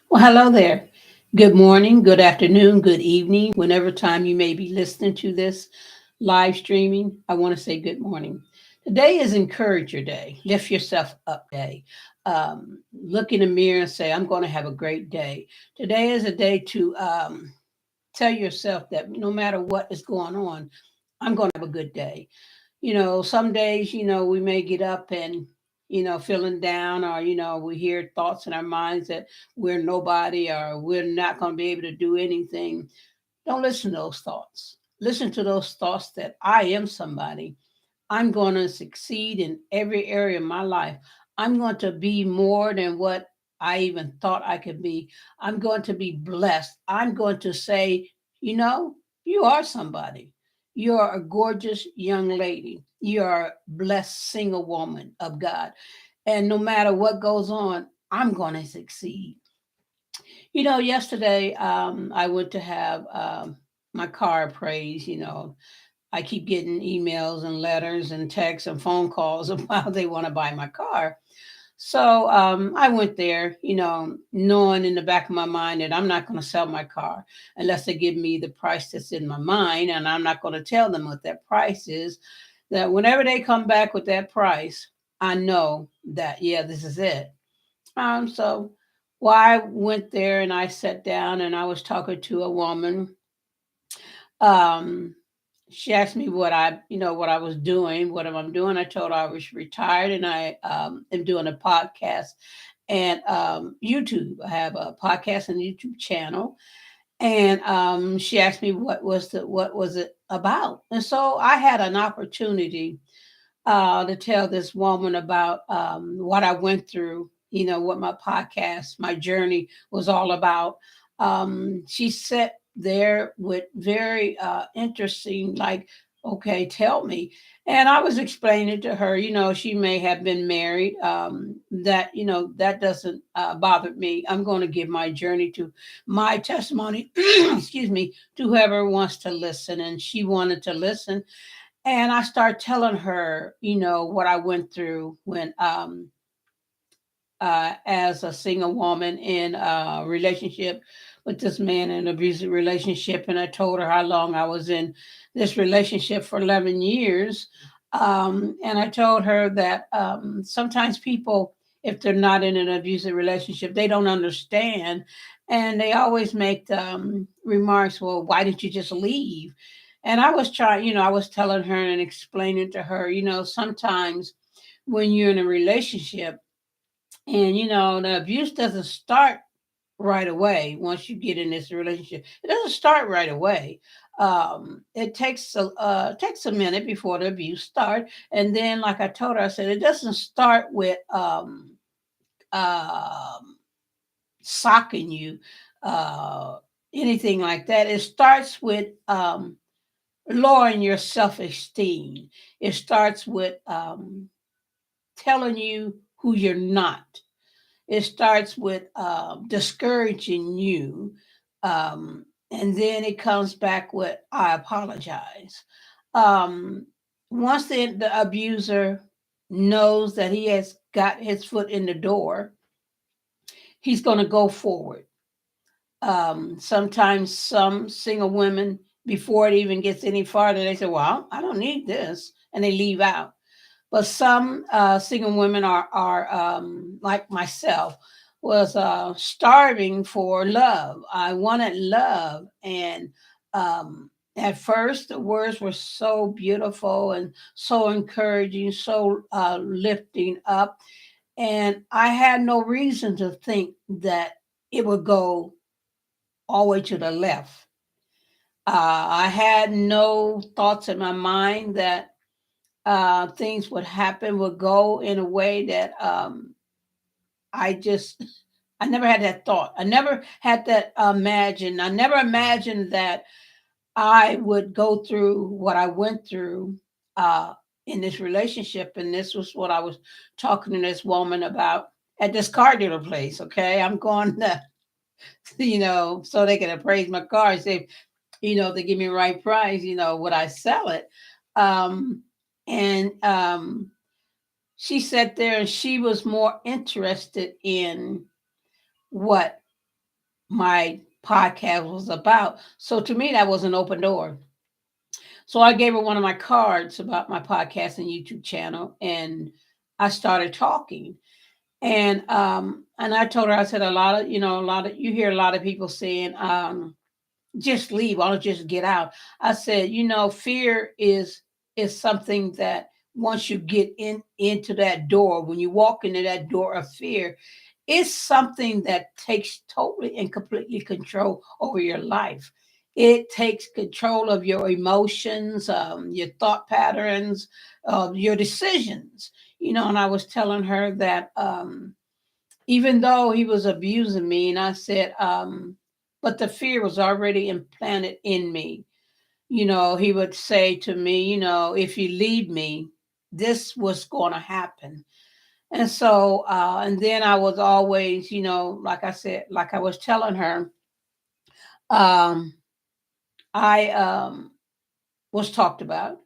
Well, hello there. Good morning, good afternoon, good evening, whenever time you may be listening to this live streaming. I want to say good morning. Today is Encourage Your Day, Lift Yourself Up Day. Look in the mirror and say, I'm going to have a great day. Today is a day to tell yourself that no matter what is going on, I'm going to have a good day. Some days, we may get up and, feeling down, or, we hear thoughts in our minds that we're nobody or we're not going to be able to do anything. Don't listen to those thoughts. Listen to those thoughts that I am somebody. I'm going to succeed in every area of my life. I'm going to be more than what I even thought I could be. I'm going to be blessed. I'm going to say, you know, you are somebody. You're a gorgeous young lady. You're a blessed single woman of God. And no matter what goes on, I'm going to succeed. Yesterday I went to have my car appraised. I keep getting emails and letters and texts and phone calls about they want to buy my car. So I went there, knowing in the back of my mind that I'm not going to sell my car unless they give me the price that's in my mind. And I'm not going to tell them what that price is. That whenever they come back with that price, I know that, yeah, this is it. So well, I went there and I sat down and I was talking to a woman. Um, she asked me what I was doing, what am I doing. I told her I was retired and I am doing a podcast and YouTube. I have a podcast and YouTube channel. And she asked me what was it about. And so I had an opportunity to tell this woman about what I went through, what my podcast, my journey was all about. She sat there with very interesting, like, okay, tell me. And I was explaining to her, she may have been married, that, that doesn't bother me. I'm going to give my journey to my testimony, excuse me, to whoever wants to listen. And she wanted to listen, and I start telling her, what I went through when, as a single woman in a relationship with this man, in an abusive relationship. And I told her how long I was in this relationship for 11 years. And I told her that sometimes people, if they're not in an abusive relationship, they don't understand. And they always make remarks, well, why didn't you just leave? And I was trying, I was telling her and explaining to her, sometimes when you're in a relationship, and the abuse doesn't start right away once you get in this relationship. It doesn't start right away. It takes a minute before the abuse starts. And then, like I told her, I said it doesn't start with um, socking you, uh, anything like that. It starts with lowering your self esteem. It starts with telling you who you're not. It starts with discouraging you. And then it comes back with, I apologize. Um, Once the abuser knows that he has got his foot in the door, he's going to go forward. Sometimes some single women, before it even gets any farther, they say, well, I don't need this. And they leave out. But some single women are like myself, was starving for love. I wanted love, and at first the words were so beautiful and so encouraging, so lifting up, and I had no reason to think that it would go all the way to the left. I had no thoughts in my mind that things would happen, would go in a way that I just, I never had that thought. I never had that imagine. I never imagined that I would go through what I went through uh, in this relationship. And this was what I was talking to this woman about at this car dealer place. Okay. I'm going to, so they can appraise my car and say, they give me the right price, would I sell it? Um, and she sat there and she was more interested in what? my podcast was about. So to me, that was an open door. So I gave her one of my cards about my podcast and YouTube channel, and I started talking. And I told her, I said, you hear a lot of people saying, just leave, why don't you just get out? I said, fear is something that once you get into that door, when you walk into that door of fear, it's something that takes totally and completely control over your life. It takes control of your emotions, your thought patterns, your decisions. And I was telling her that even though he was abusing me, and I said, but the fear was already implanted in me. He would say to me, if you leave me, this was going to happen. And so, and then I was always, like I said, like I was telling her, um, I was talked about.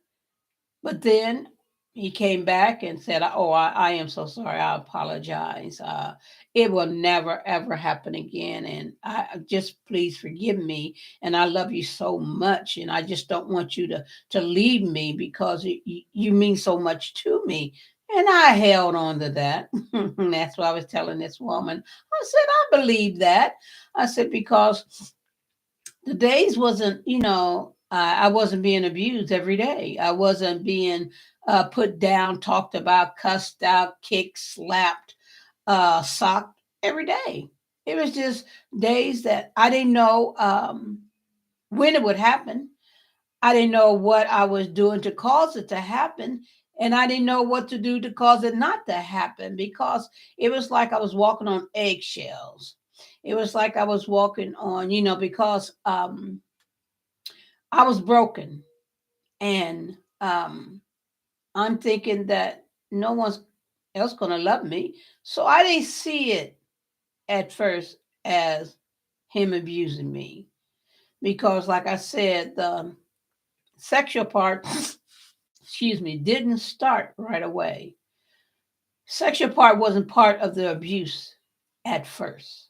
But then he came back and said, "Oh, I am so sorry. I apologize. It will never ever happen again. And I just please forgive me. And I love you so much. And I just don't want you to leave me because you mean so much to me." And I held on to that. That's what I was telling this woman. I said, "I believe that." I said because the days wasn't, I wasn't being abused every day. I wasn't being put down, talked about, cussed out, kicked, slapped, socked every day. It was just days that I didn't know when it would happen. I didn't know what I was doing to cause it to happen. And I didn't know what to do to cause it not to happen because it was like I was walking on eggshells. It was like I was walking on, because I was broken, and I'm thinking that no one's else going to love me. So I didn't see it at first as him abusing me because, like I said, the sexual part, excuse me, didn't start right away. Sexual part wasn't part of the abuse at first.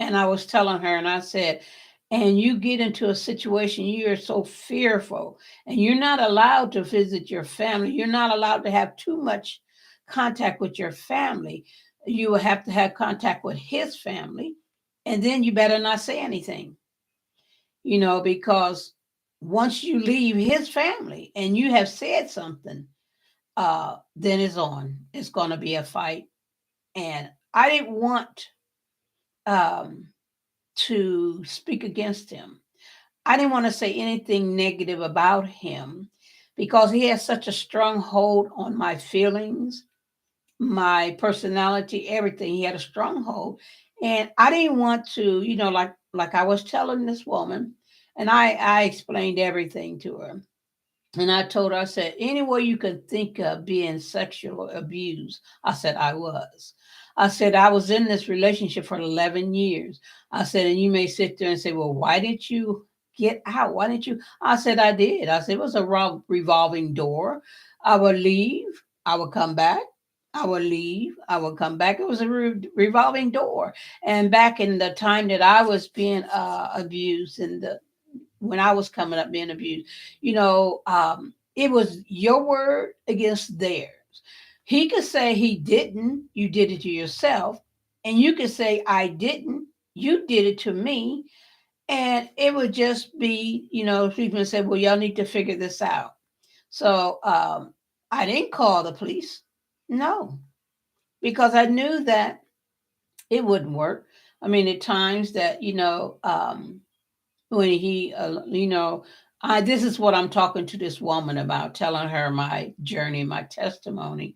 And I was telling her, and I said, and you get into a situation, you're so fearful, and you're not allowed to visit your family. You're not allowed to have too much contact with your family. You will have to have contact with his family, and then you better not say anything, because once you leave his family and you have said something, then it's on. It's going to be a fight, and I didn't want um, to speak against him. I didn't want to say anything negative about him because he has such a strong hold on my feelings, my personality, everything. He had a stronghold, and I didn't want to, like I was telling this woman, and I explained everything to her. And I told her, I said, any way you can think of being sexual abused, I said, I was. I said, I was in this relationship for 11 years. I said, and you may sit there and say, well, why did you get out? Why didn't you? I said, I did. I said, it was a revolving door. I would leave, I would come back. I would leave, I would come back. It was a revolving door. And back in the time that I was being abused in the when I was coming up being abused, it was your word against theirs. He could say he didn't, you did it to yourself. And you could say, I didn't, you did it to me. And it would just be, people said, well, y'all need to figure this out. So I didn't call the police. No, because I knew that it wouldn't work. I mean, at times that, when he this is what I'm talking to this woman about, telling her my journey, my testimony.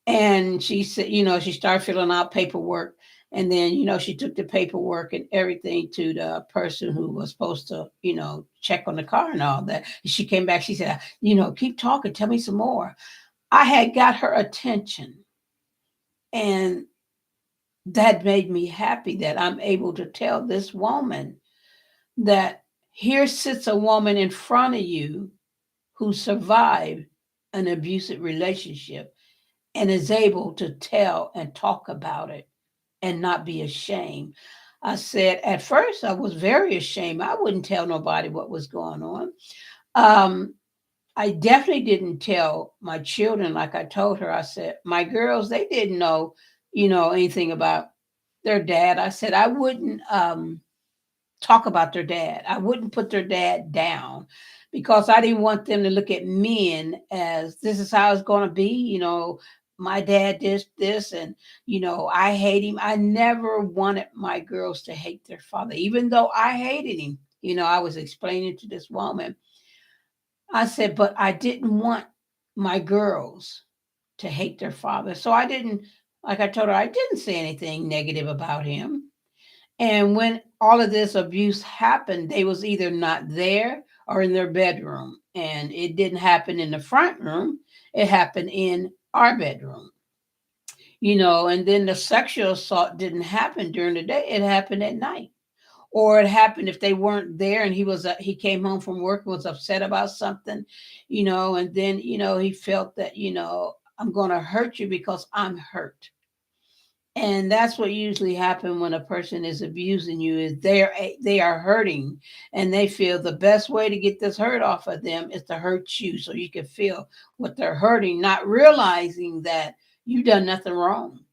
And she said, she started filling out paperwork, and then she took the paperwork and everything to the person who was supposed to check on the car and all that. She came back, she said, keep talking, tell me some more. I had got her attention, and that made me happy that I'm able to tell this woman that here sits a woman in front of you who survived an abusive relationship and is able to tell and talk about it and not be ashamed. I said, at first, I was very ashamed. I wouldn't tell nobody what was going on. Um, I definitely didn't tell my children, like I told her. I said, my girls, they didn't know, anything about their dad. I said, I wouldn't talk about their dad. I wouldn't put their dad down because I didn't want them to look at men as this is how it's going to be. My dad did this and, I hate him. I never wanted my girls to hate their father, even though I hated him. I was explaining to this woman. I said, but I didn't want my girls to hate their father. So I didn't, like I told her, I didn't say anything negative about him. And when all of this abuse happened, they was either not there or in their bedroom. And it didn't happen in the front room. It happened in our bedroom. And then the sexual assault didn't happen during the day. It happened at night. Or it happened if they weren't there and he came home from work and was upset about something, and then, he felt that, I'm going to hurt you because I'm hurt. And that's what usually happens when a person is abusing you is they are hurting and they feel the best way to get this hurt off of them is to hurt you so you can feel what they're hurting, not realizing that you done nothing wrong.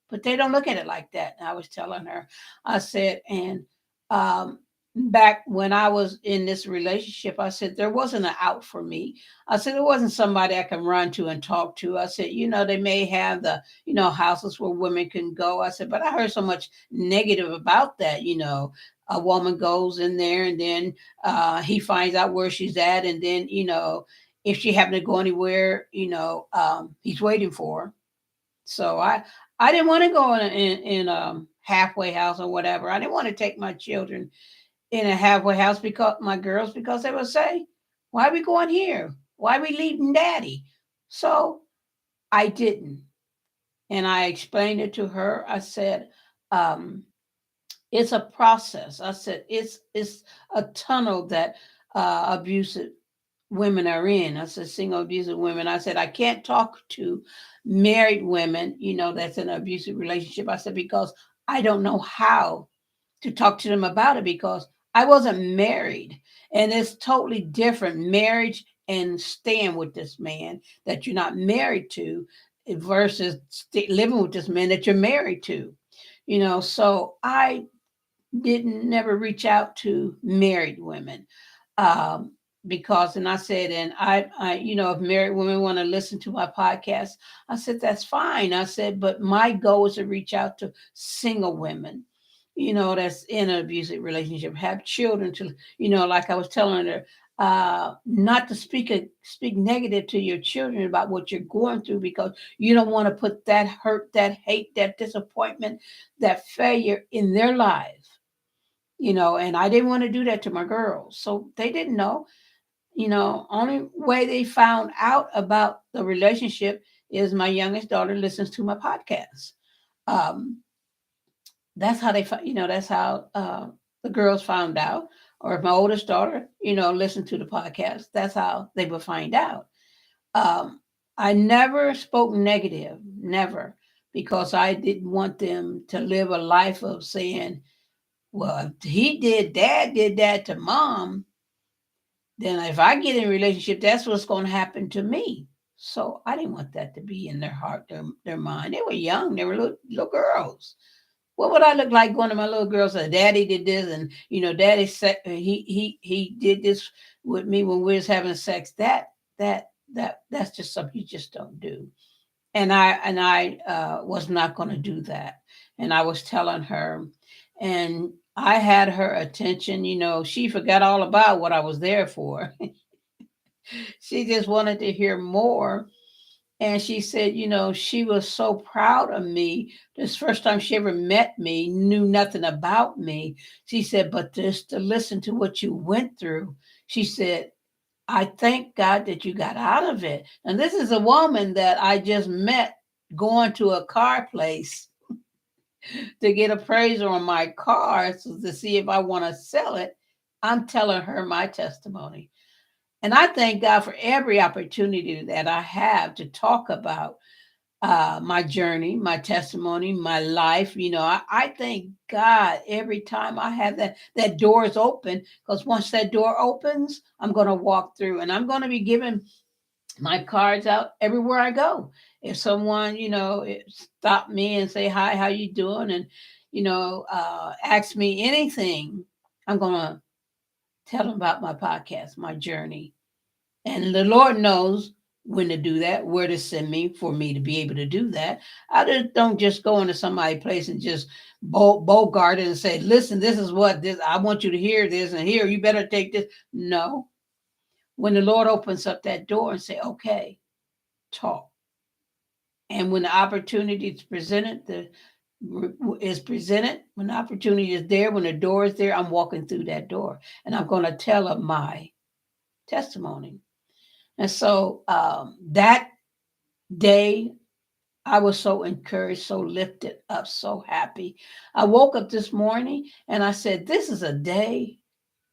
But they don't look at it like that. And I was telling her, I said, and um, back when I was in this relationship, I said, there wasn't an out for me. I said, there wasn't somebody I can run to and talk to. I said, they may have the, houses where women can go. I said, but I heard so much negative about that. A woman goes in there and then he finds out where she's at. And then, if she happened to go anywhere, he's waiting for her. So I didn't want to go in halfway house or whatever. I didn't want to take my children in a halfway house because my girls because they would say, "Why are we going here? Why are we leaving Daddy?" So I didn't, and I explained it to her. I said, um, "It's a process." I said, "It's a tunnel that abusive women are in." I said, single abusive women. I said, I can't talk to married women, that's in an abusive relationship. I said, because I don't know how to talk to them about it because I wasn't married. And it's totally different marriage and staying with this man that you're not married to versus living with this man that you're married to. So I didn't never reach out to married women um, because, and I said, and if married women want to listen to my podcast, I said that's fine. I said, but my goal is to reach out to single women, that's in an abusive relationship, have children to, like I was telling her, not to speak negative to your children about what you're going through because you don't want to put that hurt, that hate, that disappointment, that failure in their lives. And I didn't want to do that to my girls. So they didn't know. Only way they found out about the relationship is my youngest daughter listens to my podcast. Um, that's how that's how the girls found out. Or if my oldest daughter, listened to the podcast, that's how they would find out. Um, I never spoke negative, never, because I didn't want them to live a life of saying, well, if dad did that to mom, then if I get in a relationship, that's what's going to happen to me. So I didn't want that to be in their heart, their mind. They were young, they were little girls. What would I look like going to my little girls and daddy did this and daddy said he did this with me when we was having sex. That's just something you just don't do. And I was not going to do that. And I was telling her, and I had her attention. She forgot all about what I was there for. She just wanted to hear more. And she said, she was so proud of me. This first time she ever met me, knew nothing about me. She said, but just to listen to what you went through, she said, I thank God that you got out of it. And this is a woman that I just met going to a car place to get appraisal on my car so to see if I want to sell it. I'm telling her my testimony. And I thank God for every opportunity that I have to talk about my journey, my testimony, my life. I thank God every time I have that door is open, because once that door opens, I'm going to walk through, and I'm going to be giving my cards out everywhere I go. If someone, stop me and say hi, how you doing, and ask me anything, I'm going to tell them about my podcast, my journey. And the Lord knows when to do that, where to send me for me to be able to do that. I don't just go into somebody's place and just bogart it and say, listen, this is what this, I want you to hear this, and here, you better take this. No. When the Lord opens up that door and say, okay, talk. And when the opportunity is presented, when the opportunity is there, when the door is there, I'm walking through that door, and I'm going to tell of my testimony. And so that day, I was so encouraged, so lifted up, so happy. I woke up this morning and I said, this is a day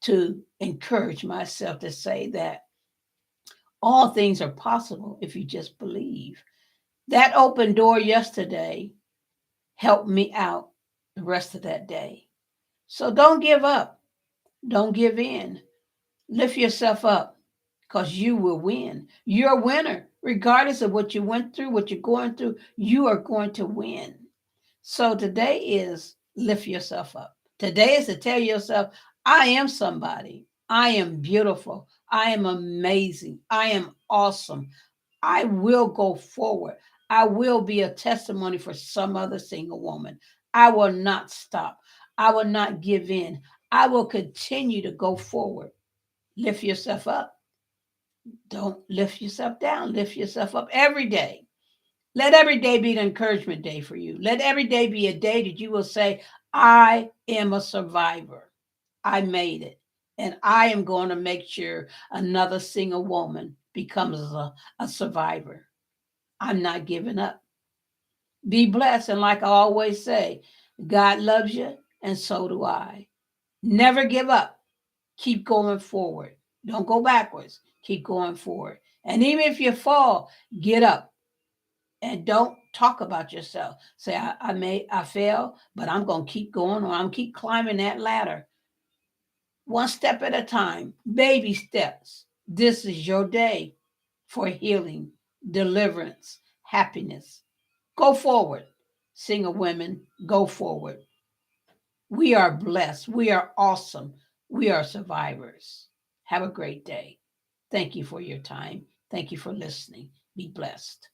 to encourage myself to say that all things are possible if you just believe. That open door yesterday helped me out the rest of that day. So don't give up. Don't give in. Lift yourself up, because you will win. You're a winner. Regardless of what you went through, what you're going through, you are going to win. So today is lift yourself up. Today is to tell yourself, I am somebody. I am beautiful. I am amazing. I am awesome. I will go forward. I will be a testimony for some other single woman. I will not stop. I will not give in. I will continue to go forward. Lift yourself up. Don't lift yourself down. Lift yourself up every day. Let every day be an encouragement day for you. Let every day be a day that you will say, I am a survivor. I made it. And I am going to make sure another single woman becomes a survivor. I'm not giving up. Be blessed. And like I always say, God loves you, and so do I. Never give up. Keep going forward. Don't go backwards. Keep going forward. And even if you fall, get up and don't talk about yourself. Say, I fail, but I'm going to keep going, or I'm keep climbing that ladder. One step at a time, baby steps. This is your day for healing, deliverance, happiness. Go forward. Single women, go forward. We are blessed. We are awesome. We are survivors. Have a great day. Thank you for your time. Thank you for listening. Be blessed.